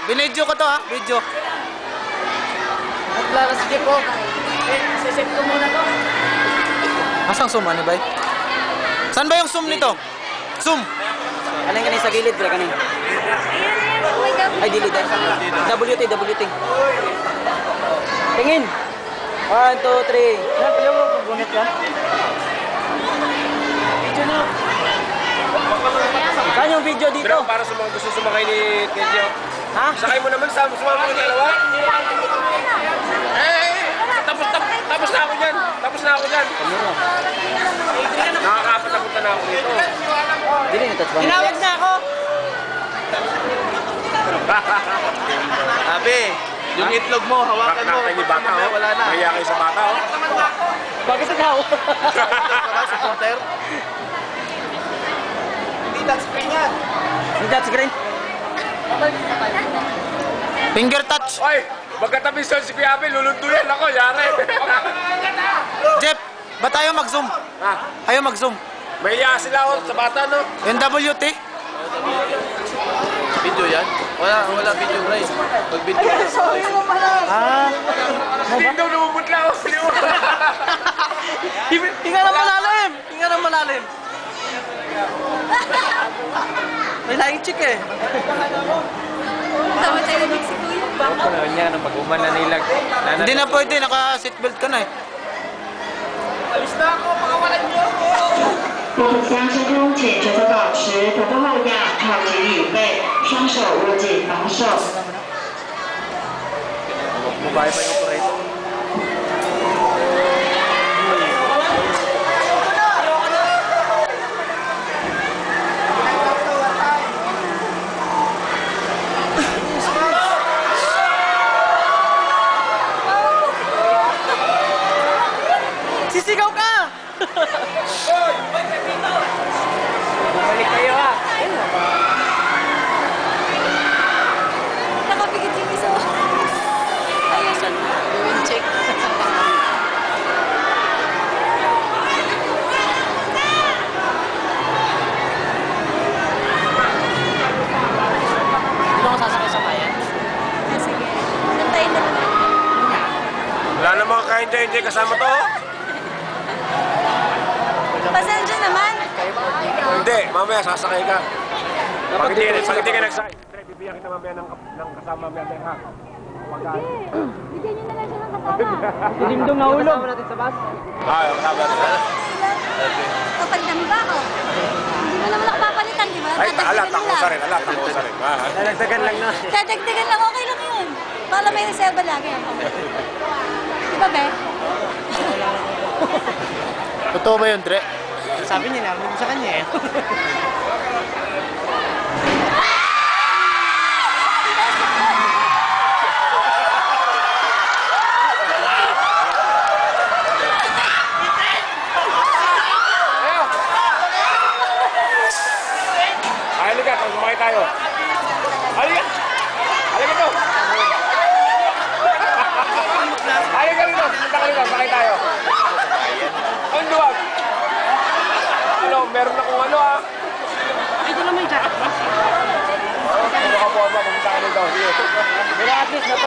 Binidyo ko to ha, video. Sige po. Siset ko muna to. Masang zoom, ano ba? Saan ba yung zoom nito? Zoom! Kanin kanin sa gilid, bro, kanin. Ay, dilid ay. WT. Tingin. 1, 2, 3. Yan, pala mo, pagbunet ka. Video na. Saan yung video dito? Bro, para sa mga gusto sumakay ni Kedyo. Ha? Sakay mo naman, sumama mo yung dalawa. Tapos na ako dyan. Nakakapit na punta na ako dito. Dili na touch ba? Tinawag na ako! Abi, yung itlog mo, hawakan mo. Nakakay ni bata, oh. Wala na. Mahiya kayo sa bata, oh. Bakit ikaw? Saka sa counter. Hindi touchscreen yan. Hindi touchscreen. Finger touch! Oy, magkatabi si Kuya Abel, lulunduyan ako, yari. Jeff, ba't ayaw mag-zoom? Ha? Ayaw mag-zoom. Mahiya sila, oh, sa bata, no? Yung WT? Video yan? Wala video, Bray. Pag video. Ah. Hindi daw lumubutla, oh. Hinga ng malalim! Hinga ng malalim! May laing chick eh. Tama tayo ng Mexico yun. Ako na niya, nang pag-uman na nilag. Hindi na pwede, naka-seatbelt ka na eh. 我们将升空请求的保持头部后仰，靠紧椅背，双手握紧防手。 Mabaya pa yung operator. Sisigaw ka! Bumalik kayo ha! Nakapigit yung isa. Ayun siya. Gawin check. Dito ako sasakay sa bayan. Sige. Nantayin na lang. Wala namang ka-enjoy kasama to, oh. Pasensya naman. Hindi, mamaya sasakay ka. Pag hindi ka nagsakay, bibigyan kita mamaya ng kasama mamaya, ha? Bigyan niyo na lang siya ng kasama. Dilindong nahulog. Kasama natin sa bus. Kasama natin. Kapag nang ba ako? Hindi mo naman ako papalitan, di ba? Ay, Dadagdagan alat, mo ako lang. sa rin, ha? Dadagdagan lang na. Dadagdagan lang, okay lang yun. Para may reserva lagi. Di ba, Be? Totoo ba yun, Dre? Sabi niya, narinig sa kanya eh. Halika, sumakay tayo. Halika! Halika to! Halika dito! Punta ka dito, sakay tayo. Ang duwag! Ano, meron akong ano, ah. Ay, ito naman yung jacket mo. Ano ka po, pumunta ka dito. Sige. Pero at least,